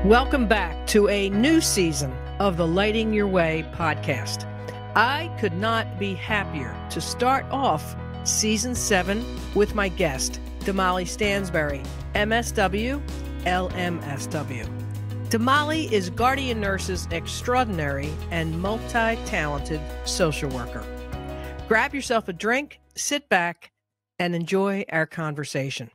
Welcome back to a new season of the Lighting Your Way podcast. I could not be happier to start off season 7 with my guest, Damali Stansbury, MSW, LMSW. Damali is Guardian Nurses Extraordinary and multi-talented social worker. Grab yourself a drink, sit back, and enjoy our conversation.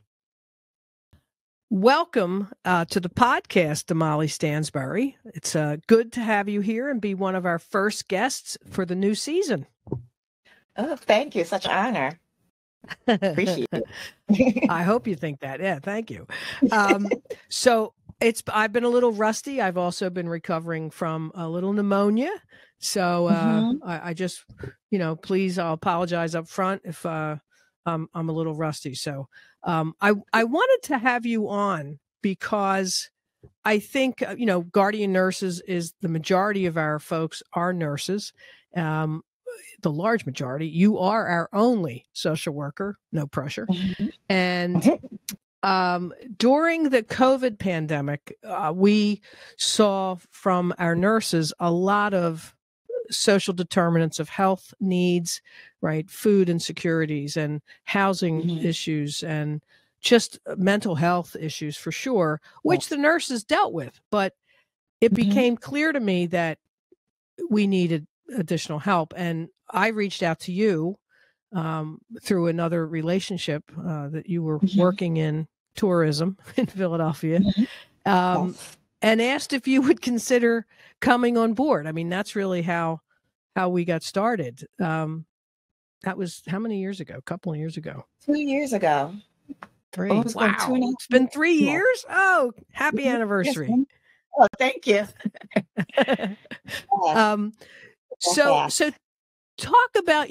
Welcome to the podcast, Damali Stansbury. It's good to have you here and be one of our first guests for the new season. Oh, thank you. Such an honor. Appreciate it. I hope you think that. Yeah, thank you. So I've been a little rusty. I've also been recovering from a little pneumonia. So I just, please, I'll apologize up front if I'm a little rusty. So I wanted to have you on because I think, Guardian Nurses is the majority of our folks are nurses. The large majority. You are our only social worker, no pressure. Mm-hmm. And during the COVID pandemic, we saw from our nurses a lot of social determinants of health needs, right? Food insecurities and housing issues and just mental health issues for sure, which the nurses dealt with. But it became clear to me that we needed additional help. And I reached out to you through another relationship that you were working in tourism in Philadelphia, and asked if you would consider coming on board. I mean, that's really how we got started. That was how many years ago? A couple of years ago. 2 years ago. 3. Almost Wow. It's been 3 years? Oh, happy anniversary. Yes. Oh, thank you. So talk about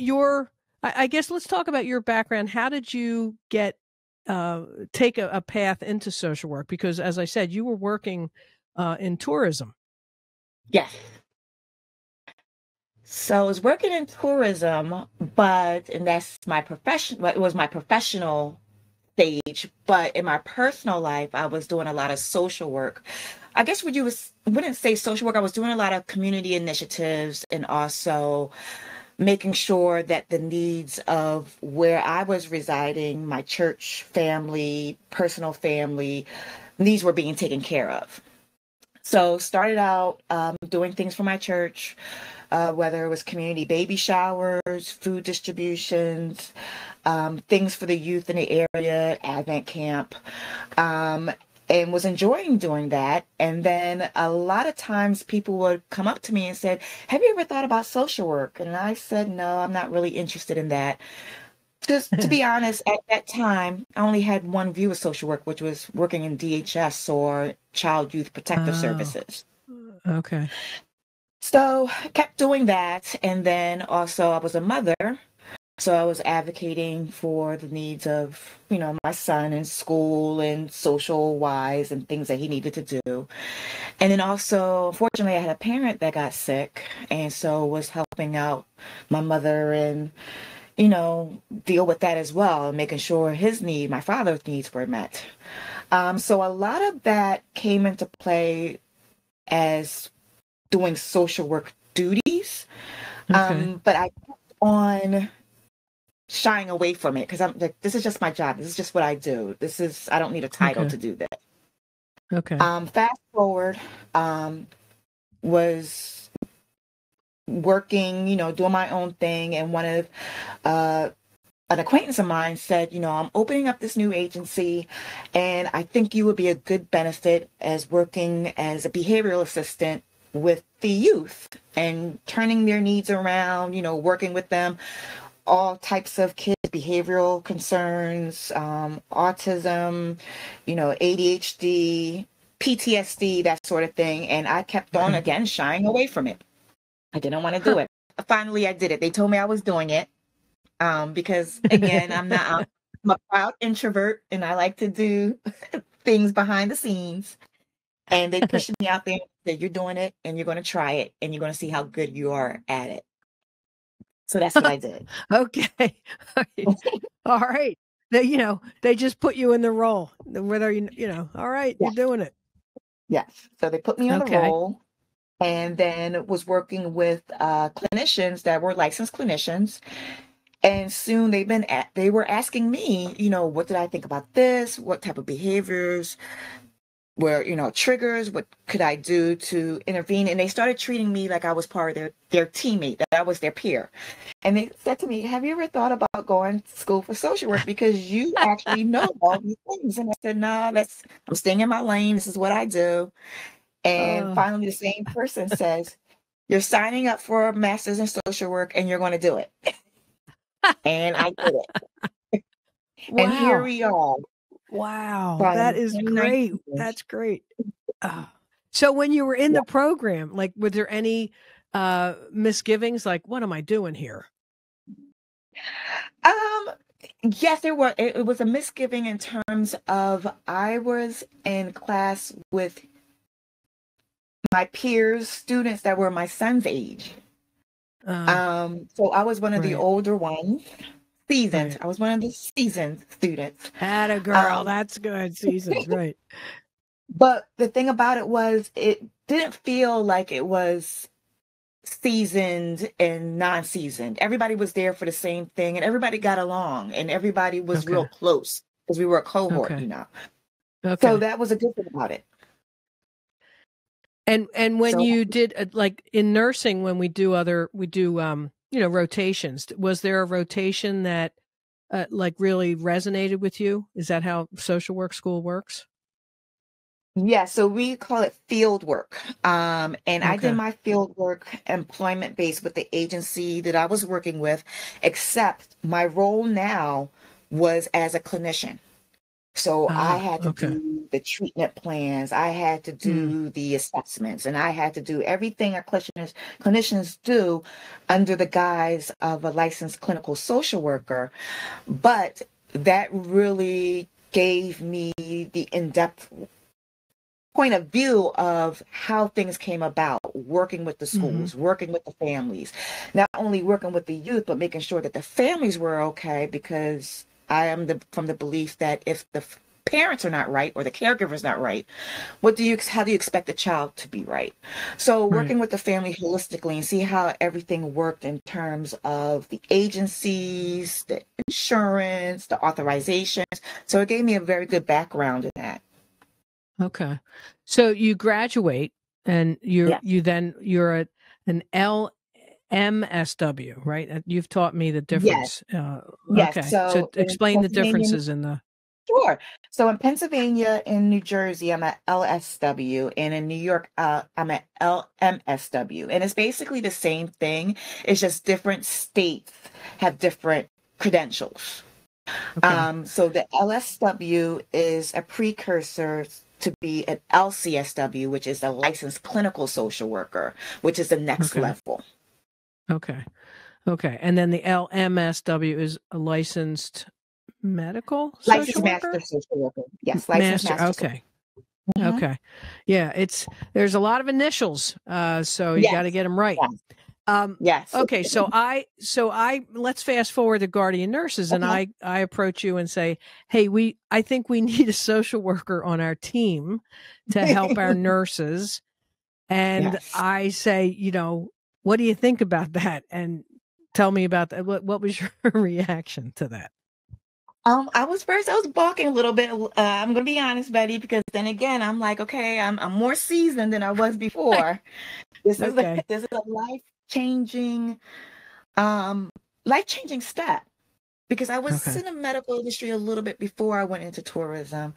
I guess let's talk about your background. How did you take a path into social work? Because as I said, you were working in tourism. Yes. So I was working in tourism, and that's my profession. It was my professional stage, but in my personal life, I was doing a lot of social work. I guess wouldn't say social work. I was doing a lot of community initiatives and also making sure that the needs of where I was residing, my church family, personal family, needs were being taken care of. So started out doing things for my church, whether it was community baby showers, food distributions, things for the youth in the area, Advent camp, and was enjoying doing that. And then a lot of times people would come up to me and said, "Have you ever thought about social work?" And I said, "No, I'm not really interested in that." Just to be honest, at that time, I only had one view of social work, which was working in DHS or Child Youth Protective Services. Okay. So I kept doing that. And then also I was a mother. So I was advocating for the needs of, my son in school and social wise and things that he needed to do. And then also, unfortunately, I had a parent that got sick. And so was helping out my mother and, deal with that as well, making sure my father's needs were met. So a lot of that came into play as doing social work duties. Okay. But I kept on shying away from it because I'm like, this is just my job. This is just what I do. I don't need a title to do that. Okay. Fast forward, was working, doing my own thing. And one of an acquaintance of mine said, I'm opening up this new agency and I think you would be a good benefit as working as a behavioral assistant with the youth and turning their needs around, working with them, all types of kids, behavioral concerns, autism, ADHD, PTSD, that sort of thing. And I kept on, again, shying away from it. I didn't want to do it. Finally, I did it. They told me I was doing it because, again, I'm a proud introvert and I like to do things behind the scenes. And they pushed me out there and said, "You're doing it and you're going to try it and you're going to see how good you are at it." So that's what I did. Okay. All right. They just put you in the role, whether all right, you're doing it. Yes. So they put me on the Okay. roll, and then was working with clinicians that were licensed clinicians. And soon they were asking me, what did I think about this? What type of behaviors were, triggers? What could I do to intervene? And they started treating me like I was part of their teammate, that I was their peer. And they said to me, have you ever thought about going to school for social work? Because you actually know all these things. And I said, no, I'm staying in my lane. This is what I do. And Oh, finally, the same person says, you're signing up for a master's in social work and you're going to do it. And I did it. And here wow. we are Wow. That from is great. 2019. That's great. So when you were in Yeah. the program, like, were there any misgivings? Like, what am I doing here? Um, yes, there were. It was a misgiving in terms of I was in class with my peers, students that were my son's age. Uh, So I was one of the right, older ones, seasoned. right. I was one of the seasoned students. Atta girl. Um, That's good. Seasons. Right. but the thing about it was it didn't feel like it was seasoned and non-seasoned. Everybody was there for the same thing and everybody got along and everybody was real Okay. close because we were a cohort. Okay. So Okay. that was a good thing about it. And when So you did like in nursing, when we do rotations, was there a rotation that like really resonated with you? Is that how social work school works? yeah, so we call it field work. And I did Okay. my field work employment based with the agency that I was working with, except my role now was as a clinician. So I Ah, had to okay. do the treatment plans, I had to Mm, do the assessments, and I had to do everything our clinicians do under the guise of a licensed clinical social worker. But that really gave me the in-depth point of view of how things came about, working with the hmm. schools, working with the families, not only working with the youth, but making sure that the families were okay, because I am from the belief that if the parents are not right or the caregiver's not right, how do you expect the child to be right? So Right. working with the family holistically and see how everything worked in terms of the agencies, the insurance, the authorizations. So it gave me a very good background in that. Okay. So you graduate and Yeah. you're an LMSW, right? You've taught me the Yes. difference. Yes. Okay. So So in explain the Pennsylvania, differences in the. sure. So in Pennsylvania, in New Jersey, I'm at LSW, and in New York, I'm at LMSW, and it's basically the same thing. It's just different states have different credentials. Okay. So the LSW is a precursor to be an LCSW, which is a licensed clinical social worker, which is the next Okay. level. Okay. Okay. And then the LMSW is a licensed medical Licensed social master worker? social worker. Yes, licensed Master. master social. Okay. Mhm. Okay. Yeah, there's a lot of initials. So you got to Yes. get them right. Yes. Um, Yes. okay, so I let's fast forward to guardian nurses, and Okay. I approach you and say, hey, I think we need a social worker on our team to help our nurses, and Yes. I say, what do you think about that? And tell me about that. What was your reaction to that? I was balking a little bit. I'm gonna be honest, Betty, because then again, I'm like, okay, I'm more seasoned than I was before. This is a Okay. this is a changing, um, life changing step, because I was Okay. in the medical industry a little bit before I went into tourism.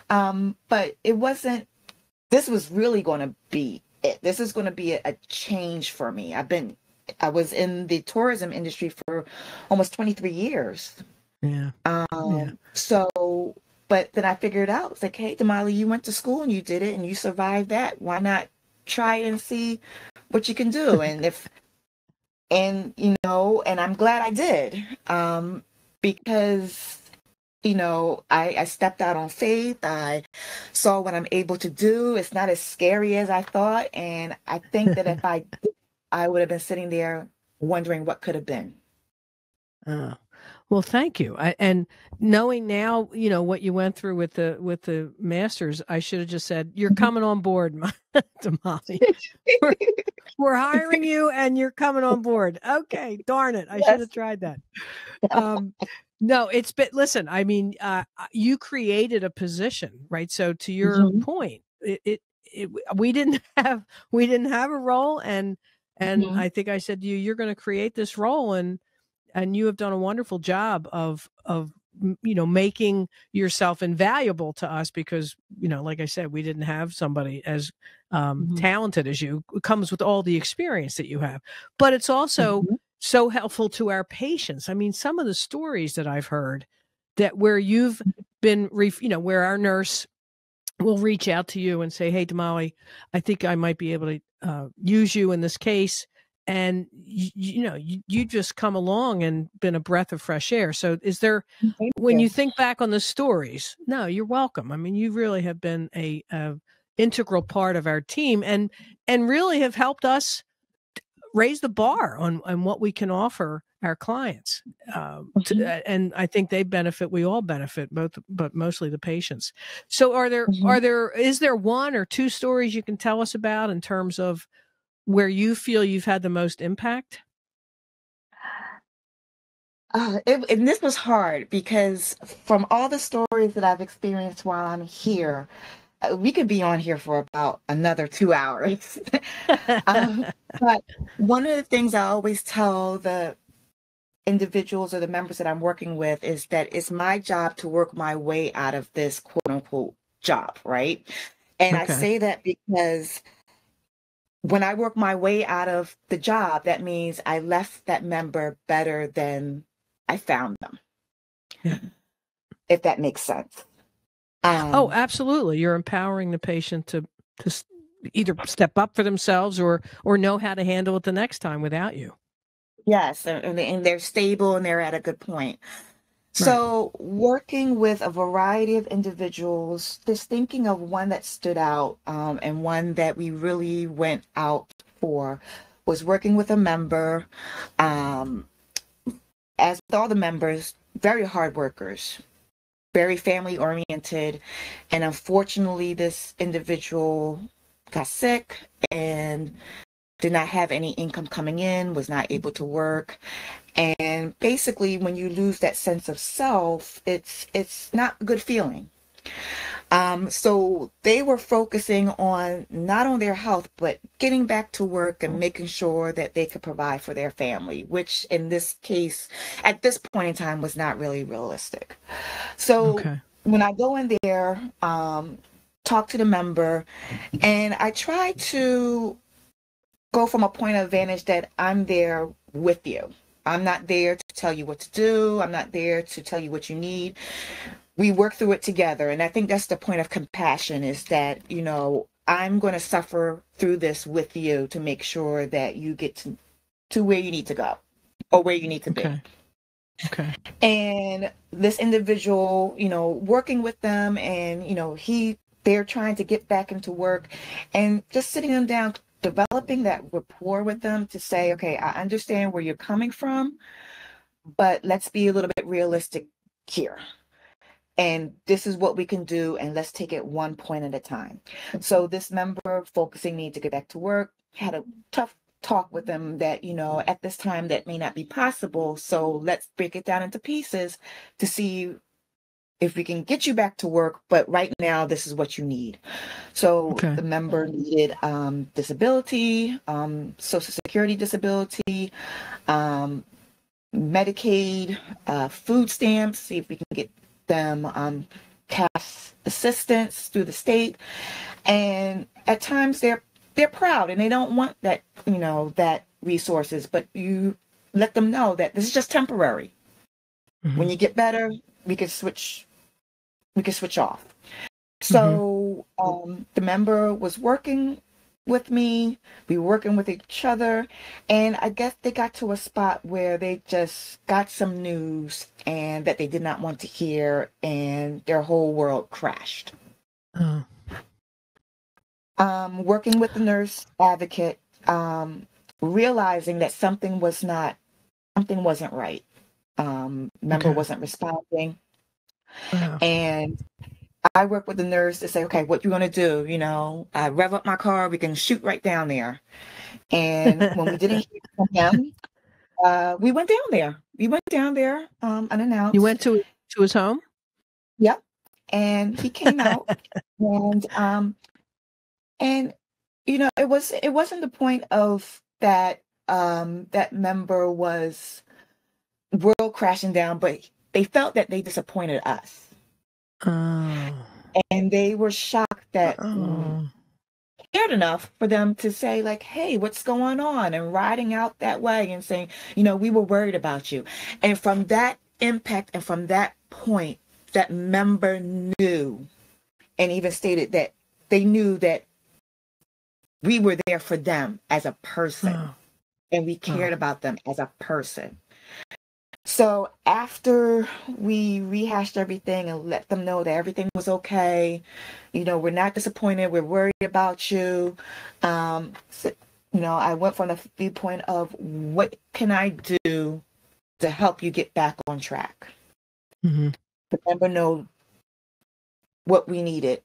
But it wasn't. This was really going to be it. This is going to be a change for me. I was in the tourism industry for almost 23 years. Yeah. Yeah. So, but then I figured out, it's like, hey, Damali, you went to school and you did it and you survived that. Why not try and see what you can do? And I'm glad I did. Because, I stepped out on faith. I saw what I'm able to do. It's not as scary as I thought. And I think that if I would have been sitting there wondering what could have been. Oh. Well, thank you. And knowing now, what you went through with the masters, I should have just said, "You're coming on board, Damali. We're, we're hiring you, and you're coming on board." Okay, darn it, I should Yes. have tried that. Um, no, it's been. Listen, I mean, you created a position, right? So to your Mhm. point, we didn't have a role, and Mhm. I think I said to you, "You're going to create this role," and you have done a wonderful job of making yourself invaluable to us because like I said, we didn't have somebody as Mhm. talented as you. It comes with all the experience that you have, but it's also Mhm. so helpful to our patients. I mean, some of the stories that I've heard that where you've been where our nurse will reach out to you and say, "Hey, Damali, I think I might be able to use you in this case." And you just come along and been a breath of fresh air. So, is there, Thank when you. you think back on the stories? No, you're welcome. I mean, you really have been a integral part of our team, and really have helped us raise the bar on what we can offer our clients. Mhm. And I think they benefit. We all benefit, both, but mostly the patients. So, Mhm. is there one or two stories you can tell us about in terms of where you feel you've had the most impact? And this was hard because from all the stories that I've experienced while I'm here, we could be on here for about another 2 hours. um, but one of the things I always tell the individuals or the members that I'm working with is that it's my job to work my way out of this quote unquote job, right? And I Okay. say that because when I work my way out of the job, that means I left that member better than I found them, Yeah. if that makes sense. Oh, Um, absolutely. You're empowering the patient to either step up for themselves or know how to handle it the next time without you. yes, and they're stable and they're at a good point. Right. So, working with a variety of individuals, just thinking of one that stood out and one that we really went out for was working with a member. Um, as with all the members, very hard workers, very family oriented. And unfortunately, this individual got sick and did not have any income coming in, was not able to work. And basically, when you lose that sense of self, it's not a good feeling. So they were focusing on not on their health, but getting back to work and making sure that they could provide for their family, which in this case, at this point in time, was not really realistic. So Okay. when I go in there, talk to the member, and I try to go from a point of vantage that I'm there with you. I'm not there to tell you what to do. I'm not there to tell you what you need. We work through it together. And I think that's the point of compassion is that, I'm going to suffer through this with you to make sure that you get to where you need to go or where you need to be. Okay. Okay. And this individual, working with them and, they're trying to get back into work and just sitting them down, developing that rapport with them to say, okay, I understand where you're coming from, but let's be a little bit realistic here. And this is what we can do, and let's take it one point at a time. So this member focusing need to get back to work, had a tough talk with them that, at this time that may not be possible. So let's break it down into pieces to see if we can get you back to work, but right now this is what you need. So Okay. the member needed disability, Social Security disability, um, Medicaid, food stamps, see if we can get them cash assistance through the state. And at times they're proud and they don't want that, that resources, but you let them know that this is just temporary. When Hmm. you get better, we can switch we can switch off. Hmm. So the member was working with me, we were working with each other, and I guess they got to a spot where they just got some news and that they did not want to hear, and their whole world crashed. Oh. Working with the nurse advocate, realizing that something wasn't right. Member wasn't responding. Wow. And I work with the nurse to say, okay, what you want to do? I rev up my car. We can shoot right down there. And when we didn't hear from him, we went down there. We went down there You went unannounced. to his home? Yep. And he came out, and it wasn't the point of that member was world crashing down, but they felt that they disappointed us. Oh. And they were shocked that Oh. cared enough for them to say, like, hey, what's going on? And riding out that way and saying, we were worried about you. And from that impact and from that point, that member knew and even stated that they knew that we were there for them as a person. Oh. And we cared about them as a person. So after we rehashed everything and let them know that everything was okay, we're not disappointed, we're worried about you. I went from the viewpoint of what can I do to help you get back on track? Mm-hmm. Remember, know what we needed,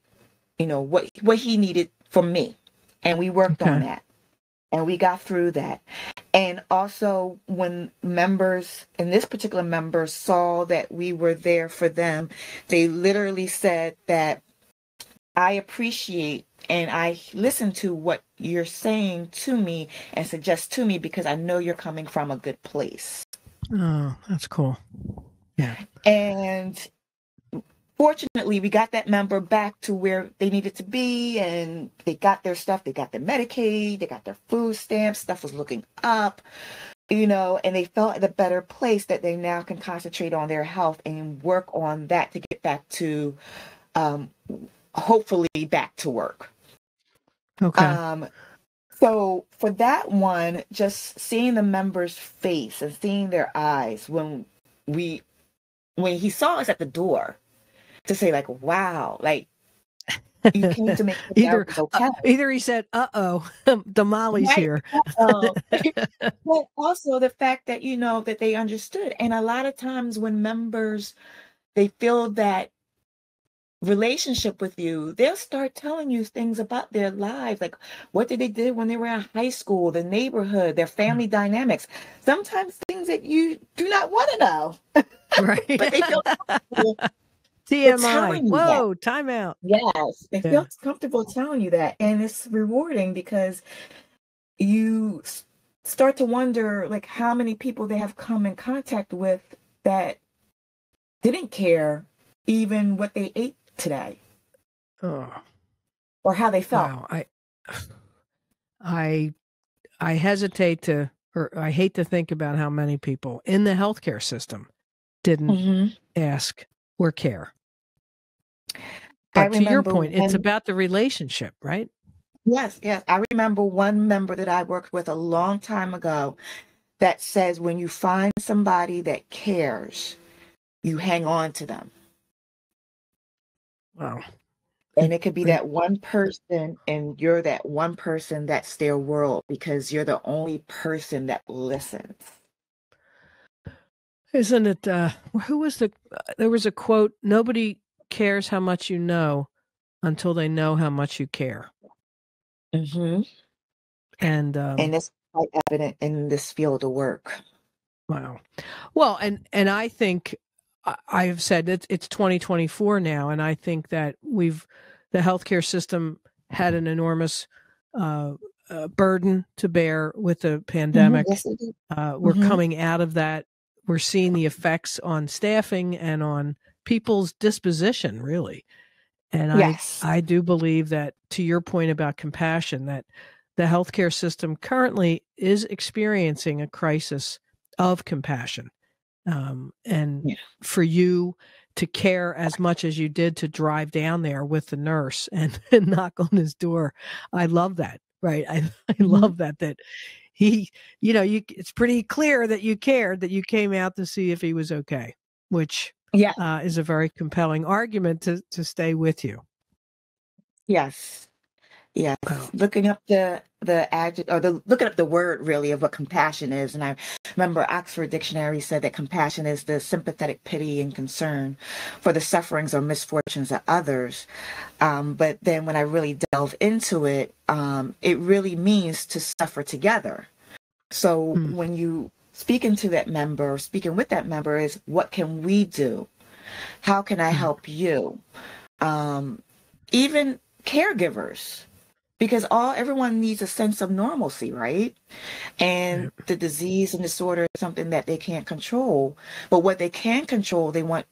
what he needed from me. And we worked on that. And we got through that. And also when members, and this particular member, saw that we were there for them, they literally said that I appreciate and I listen to what you're saying to me and suggest to me because I know you're coming from a good place. Oh, that's cool. Yeah. And fortunately, we got that member back to where they needed to be, and they got their stuff. They got their Medicaid, they got their food stamps, stuff was looking up, and they felt at a better place that they now can concentrate on their health and work on that to get back to, hopefully back to work. Okay. So for that one, just seeing the member's face and seeing their eyes when he saw us at the door, to say, like, wow, like, you came to make sure that was okay. Either he said, uh-oh, Damali's here. But also the fact that, that they understood. And a lot of times when members, they feel that relationship with you, they'll start telling you things about their lives, like what did they do when they were in high school, the neighborhood, their family dynamics. Sometimes things that you do not want to know. Right. But they feel comfortable TMI. Whoa, that. time out. Yes, they feel comfortable telling you that. And it's rewarding because you start to wonder, like, how many people they have come in contact with that didn't care even what they ate today. Oh. Or how they felt. Wow. I hesitate to, or I hate to think about how many people in the healthcare system didn't ask or care. But to your point, it's about the relationship, right? Yes. I remember one member that I worked with a long time ago that says when you find somebody that cares, you hang on to them. Wow. And it could be that one person, and you're that one person that's their world because you're the only person that listens. Isn't it, there was a quote, nobody cares how much you know until they know how much you care. Mm-hmm. And it's quite evident in this field of work. Wow. Well, and I think I've said it's 2024 now, and I think that the healthcare system had an enormous burden to bear with the pandemic. Yes, it did. We're coming out of that. We're seeing the effects on staffing and on people's disposition, really. And I do believe that, to your point about compassion, that the healthcare system currently is experiencing a crisis of compassion. For you to care as much as you did to drive down there with the nurse and knock on his door, I love that. Right. I love that he, it's pretty clear that you cared, that you came out to see if he was okay, which is a very compelling argument to stay with you. Yes. Yes, Wow. looking up the adjective or the looking up the word really of what compassion is, and I remember Oxford Dictionary said that compassion is the sympathetic pity and concern for the sufferings or misfortunes of others. But then when I really delve into it, it really means to suffer together. So Hmm. when you speaking to that member, speaking with that member is what can we do? How can I Hmm. help you? Um, Even caregivers, because all everyone needs a sense of normalcy, right? And Right. the disease and disorder is something that they can't control, but what they can control, they want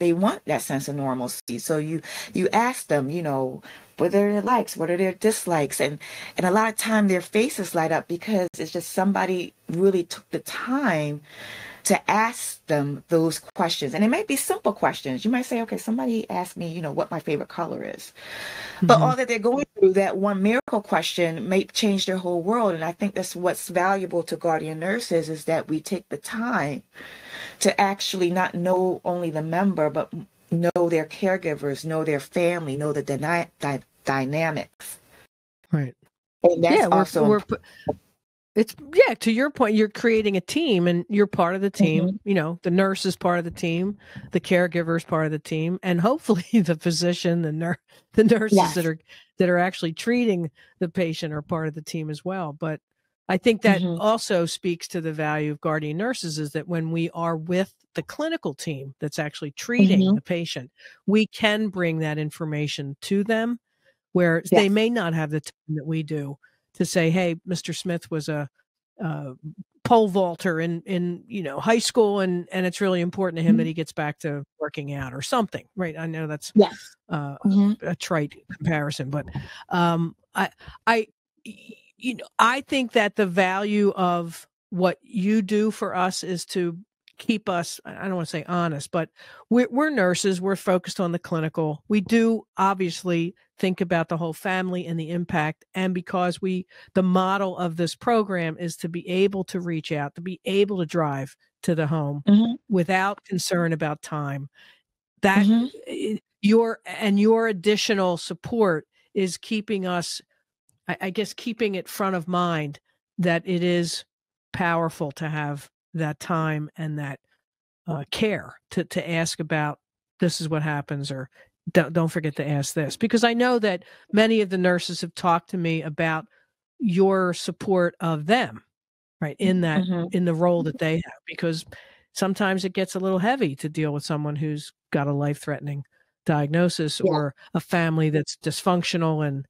that sense of normalcy. So you ask them, what are their likes, what are their dislikes, and a lot of time their faces light up because it's just somebody really took the time to ask them those questions. And it might be simple questions. You might say, okay, somebody asked me, what my favorite color is. But Hmm. all that they're going through, that one miracle question may change their whole world. And I think that's what's valuable to guardian nurses is that we take the time to actually not know only the member, but know their caregivers, know their family, know the dynamics. Right. And that's Yeah, also we're important. pu- it's yeah, to your point, you're creating a team and you're part of the team. Hmm. The nurse is part of the team, the caregiver is part of the team, and hopefully the physician, the nurses Yes. that are actually treating the patient are part of the team as well. But I think that Hmm. also speaks to the value of guardian nurses is that when we are with the clinical team that's actually treating Hmm. the patient, we can bring that information to them where they Yes. may not have the time that we do to say, "Hey, Mr. Smith was a pole vaulter in high school, and it's really important to him that Mhm. he gets back to working out or something." Right? I know that's Yes. uh, Hmm. a trite comparison, but I I I think that the value of what you do for us is to keep us, I don't want to say honest, but we're nurses, we're focused on the clinical. We do obviously think about the whole family and the impact, and because the model of this program is to be able to reach out, to be able to drive to the home Hmm. without concern about time, that Hmm. your additional support is keeping us, I guess, keeping it front of mind that it is powerful to have that time and that care to ask about this is what happens, or don't forget to ask this, because I know that many of the nurses have talked to me about your support of them, right, Hmm. in the role that they have, because sometimes it gets a little heavy to deal with someone who's got a life threatening diagnosis Yeah. or a family that's dysfunctional and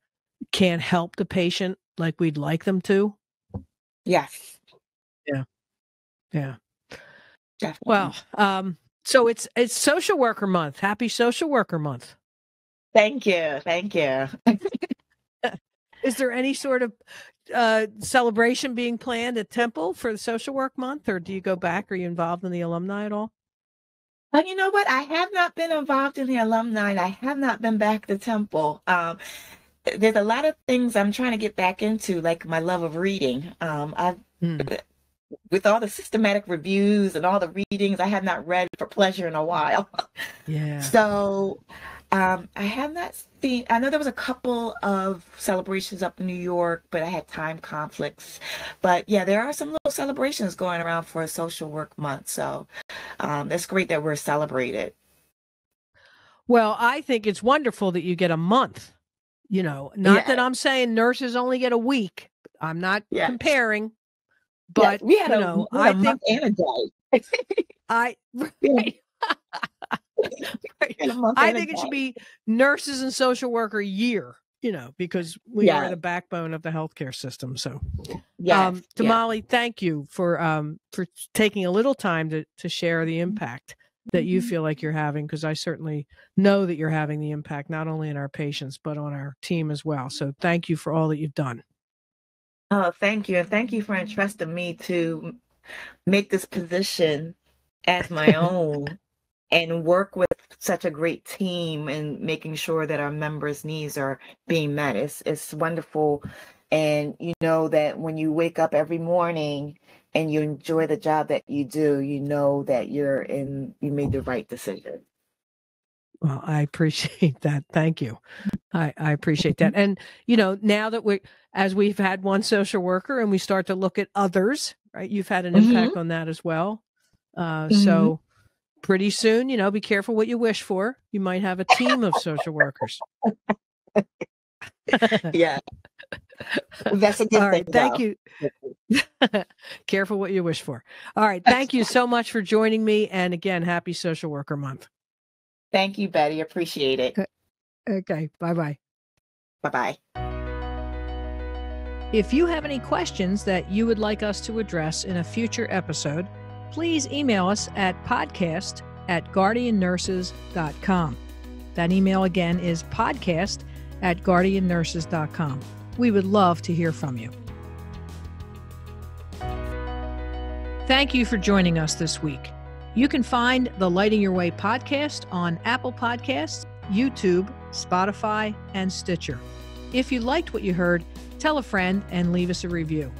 can't help the patient like we'd like them to. Yes. Yeah. Yeah. Well, Definitely. so it's social worker month. Happy social worker month. Thank you. Thank you. Is there any sort of celebration being planned at Temple for the social work month, or do you go back? Are you involved in the alumni at all? But you know what? I have not been involved in the alumni, and I have not been back to Temple. There's a lot of things I'm trying to get back into, like my love of reading. I've Hmm. with all the systematic reviews and all the readings, I have not read for pleasure in a while. Yeah. So I have not seen, I know there was a couple of celebrations up in New York, but I had time conflicts. But yeah, there are some little celebrations going around for a social work month. So it's great that we're celebrated. Well, I think it's wonderful that you get a month. Not that Yeah, I'm saying nurses only get a week. I'm not yes, comparing, yes. but We had I a month think and a day. I We had right, right. we had a month I and a think it should day. be nurses and social worker year, because we are Yeah, the backbone of the healthcare system. So, yes, yes. Damali, thank you for taking a little time to share the impact that you Mhm. feel like you're having, because I certainly know that you're having the impact not only in our patients but on our team as well. So, thank you for all that you've done. Oh, thank you. And thank you for entrusting me to make this position as my own and work with such a great team and making sure that our members' needs are being met. It's wonderful. And you know that when you wake up every morning and you enjoy the job that you do, you know that you made the right decision. Well, I appreciate that. Thank you. I appreciate that. And, now that as we've had one social worker and we start to look at others, right? You've had an Hmm. impact on that as well. Hmm. So pretty soon, be careful what you wish for. You might have a team of social workers. Yeah, that's a good All thing, right. Thank though. you. Careful what you wish for. All right. Thank you so much for joining me. And again, happy Social Worker Month. Thank you, Betty. Appreciate it. Okay. Bye-bye. Bye-bye. If you have any questions that you would like us to address in a future episode, please email us at podcast@guardiannurses.com. That email again is podcast@guardiannurses.com. We would love to hear from you. Thank you for joining us this week. You can find the Lighting Your Way podcast on Apple Podcasts, YouTube, Spotify, and Stitcher. If you liked what you heard, tell a friend and leave us a review.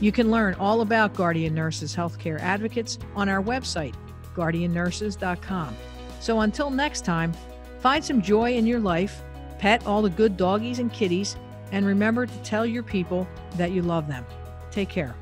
You can learn all about Guardian Nurses Healthcare Advocates on our website, guardiannurses.com. So until next time, find some joy in your life, pet all the good doggies and kitties, and remember to tell your people that you love them. Take care.